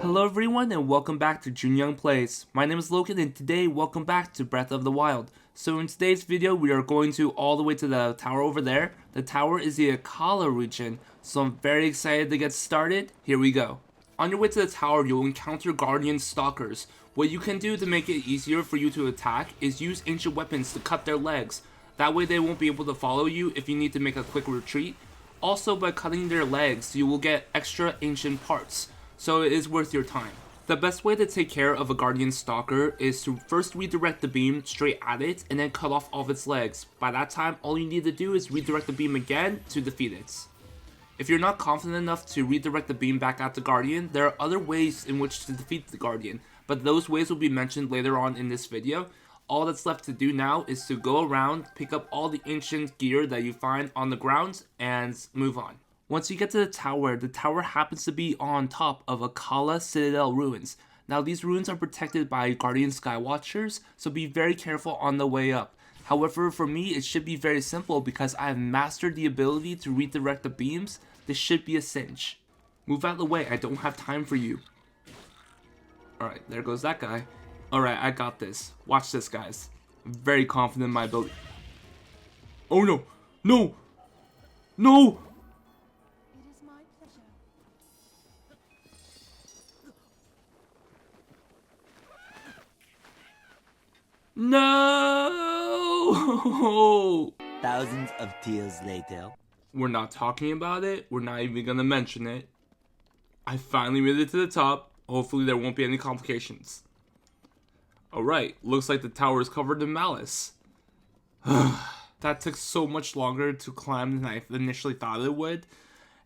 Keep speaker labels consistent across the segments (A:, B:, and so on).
A: Hello everyone and welcome back to Jun Young Plays. My name is Logan and today welcome back to Breath of the Wild. So in today's video we are going to all the way to the tower over there. The tower is the Akkala Region, so I'm very excited to get started. Here we go. On your way to the tower you'll encounter Guardian Stalkers. What you can do to make it easier for you to attack is use ancient weapons to cut their legs. That way they won't be able to follow you if you need to make a quick retreat. Also by cutting their legs you will get extra ancient parts, so it is worth your time. The best way to take care of a Guardian Stalker is to first redirect the beam straight at it and then cut off all of its legs. By that time, all you need to do is redirect the beam again to defeat it. If you're not confident enough to redirect the beam back at the Guardian, there are other ways in which to defeat the Guardian, but those ways will be mentioned later on in this video. All that's left to do now is to go around, pick up all the ancient gear that you find on the ground, and move on. Once you get to the tower happens to be on top of Akkala Citadel ruins. Now these ruins are protected by Guardian Skywatchers, so be very careful on the way up. However, for me it should be very simple because I have mastered the ability to redirect the beams. This should be a cinch. Move out of the way, I don't have time for you. Alright, there goes that guy. Alright, I got this. Watch this, guys. I'm very confident in my ability. Oh no! No! No! No!
B: Thousands of tears later.
A: We're not talking about it. We're not even gonna mention it. I finally made it to the top. Hopefully there won't be any complications. Alright, looks like the tower is covered in malice. That took so much longer to climb than I initially thought it would.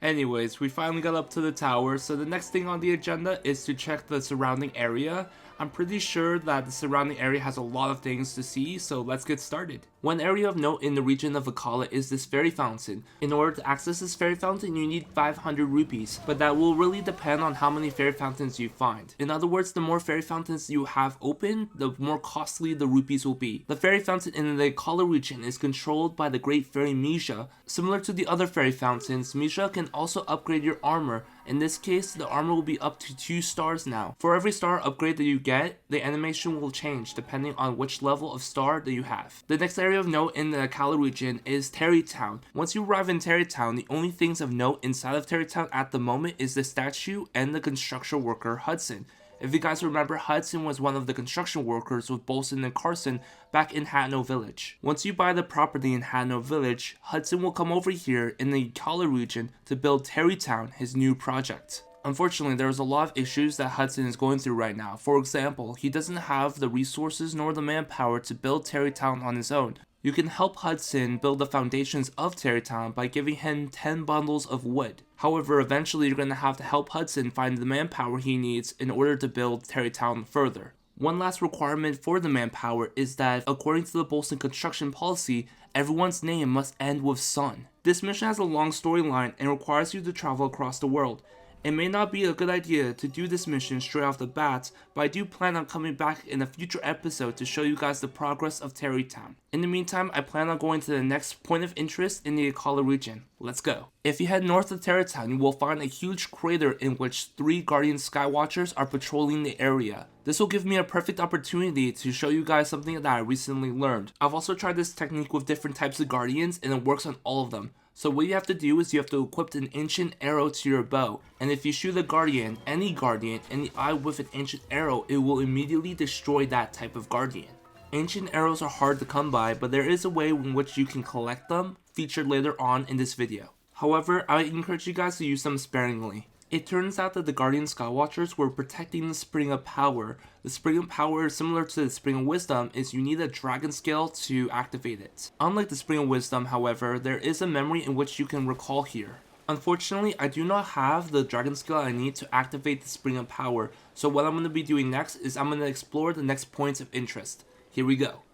A: Anyways, we finally got up to the tower, so the next thing on the agenda is to check the surrounding area. I'm pretty sure that the surrounding area has a lot of things to see, so let's get started. One area of note in the region of Akkala is this fairy fountain. In order to access this fairy fountain, you need 500 rupees, but that will really depend on how many fairy fountains you find. In other words, the more fairy fountains you have open, the more costly the rupees will be. The fairy fountain in the Akkala region is controlled by the great fairy Mija. Similar to the other fairy fountains, Mija can also upgrade your armor. In this case, the armor will be up to 2 stars now. For every star upgrade that you get, the animation will change depending on which level of star that you have. The next area of note in the Akkala region is Tarrey Town. Once you arrive in Tarrey Town, the only things of note inside of Tarrey Town at the moment is the statue and the construction worker Hudson. If you guys remember, Hudson was one of the construction workers with Bolson and Carson back in Hatno Village. Once you buy the property in Hatno Village, Hudson will come over here in the Akkala region to build Tarrey Town, his new project. Unfortunately, there's a lot of issues that Hudson is going through right now. For example, he doesn't have the resources nor the manpower to build Tarrey Town on his own. You can help Hudson build the foundations of Tarrey Town by giving him 10 bundles of wood. However, eventually you're going to have to help Hudson find the manpower he needs in order to build Tarrey Town further. One last requirement for the manpower is that, according to the Bolson construction policy, everyone's name must end with son. This mission has a long storyline and requires you to travel across the world. It may not be a good idea to do this mission straight off the bat, but I do plan on coming back in a future episode to show you guys the progress of Tarrey Town. In the meantime, I plan on going to the next point of interest in the Akkala region. Let's go. If you head north of Tarrey Town, you will find a huge crater in which 3 Guardian Skywatchers are patrolling the area. This will give me a perfect opportunity to show you guys something that I recently learned. I've also tried this technique with different types of Guardians and it works on all of them. So what you have to do is you have to equip an ancient arrow to your bow, and if you shoot a Guardian, in the eye with an ancient arrow, it will immediately destroy that type of Guardian. Ancient arrows are hard to come by, but there is a way in which you can collect them, featured later on in this video. However, I encourage you guys to use them sparingly. It turns out that the Guardian Skywatchers were protecting the Spring of Power. The Spring of Power, similar to the Spring of Wisdom, is you need a dragon scale to activate it. Unlike the Spring of Wisdom, however, there is a memory in which you can recall here. Unfortunately, I do not have the dragon scale I need to activate the Spring of Power, so what I'm going to be doing next is I'm going to explore the next points of interest. Here we go.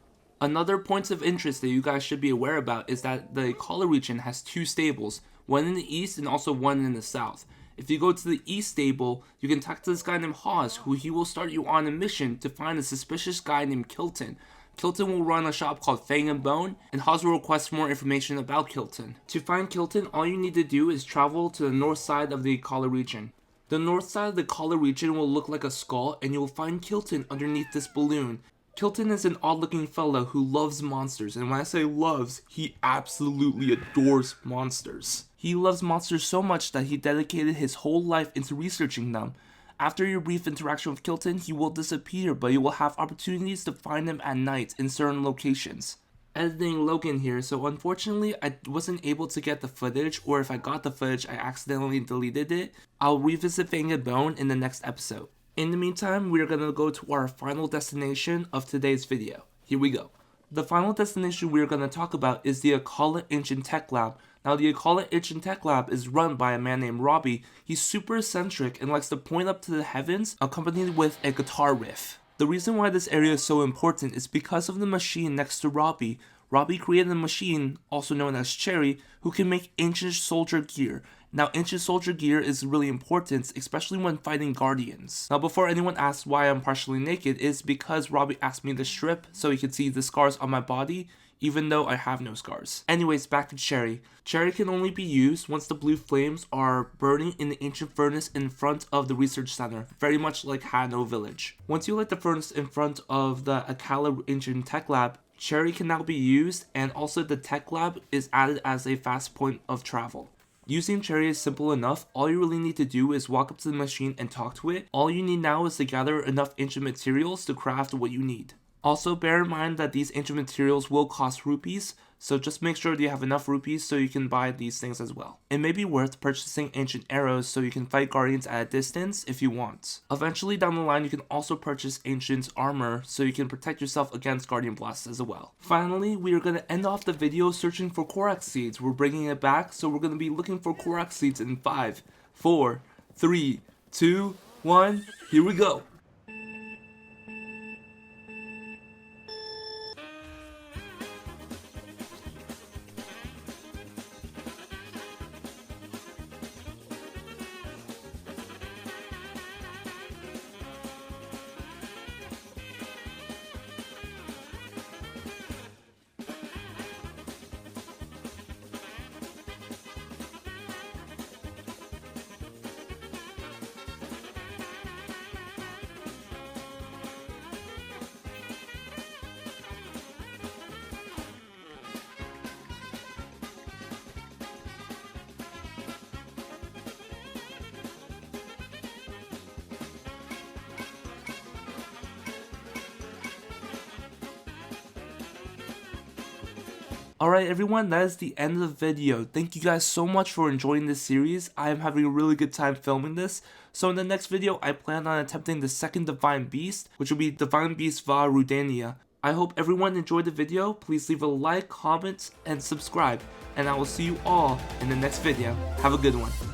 A: Another point of interest that you guys should be aware about is that the Akkala region has 2 stables, one in the east and also one in the south. If you go to the east stable, you can talk to this guy named Hawes, who he will start you on a mission to find a suspicious guy named Kilton. Kilton will run a shop called Fang and Bone, and Hawes will request more information about Kilton. To find Kilton, all you need to do is travel to the north side of the Akkala region. The north side of the Akkala region will look like a skull, and you will find Kilton underneath this balloon. Kilton is an odd-looking fellow who loves monsters, and when I say loves, he absolutely adores monsters. He loves monsters so much that he dedicated his whole life into researching them. After your brief interaction with Kilton, he will disappear, but you will have opportunities to find him at night in certain locations. Editing Logan here, so unfortunately I wasn't able to get the footage, or if I got the footage I accidentally deleted it. I'll revisit Fanged Bone in the next episode. In the meantime, we are going to go to our final destination of today's video. Here we go. The final destination we are going to talk about is the Akkala Ancient Tech Lab. Now the Akkala Ancient Tech Lab is run by a man named Robbie. He's super eccentric and likes to point up to the heavens accompanied with a guitar riff. The reason why this area is so important is because of the machine next to Robbie. Robbie created a machine, also known as Cherry, who can make ancient soldier gear. Now, ancient soldier gear is really important, especially when fighting guardians. Now, before anyone asks why I'm partially naked, it's because Robbie asked me to strip so he could see the scars on my body, even though I have no scars. Anyways, back to Cherry. Cherry can only be used once the blue flames are burning in the ancient furnace in front of the research center, very much like Hano Village. Once you light the furnace in front of the Akkala Region Tech Lab, Cherry can now be used, and also the Tech Lab is added as a fast point of travel. Using Cherry is simple enough. All you really need to do is walk up to the machine and talk to it. All you need now is to gather enough ancient materials to craft what you need. Also, bear in mind that these ancient materials will cost rupees, so just make sure that you have enough rupees so you can buy these things as well. It may be worth purchasing ancient arrows so you can fight guardians at a distance if you want. Eventually down the line you can also purchase ancient armor so you can protect yourself against guardian blasts as well. Finally, we are going to end off the video searching for Korok Seeds. We're bringing it back, so we're going to be looking for Korok Seeds in 5, 4, 3, 2, 1, here we go! Alright everyone, that is the end of the video. Thank you guys so much for enjoying this series. I am having a really good time filming this. So in the next video, I plan on attempting the second Divine Beast, which will be Divine Beast Va Rudania. I hope everyone enjoyed the video. Please leave a like, comment, and subscribe. And I will see you all in the next video. Have a good one.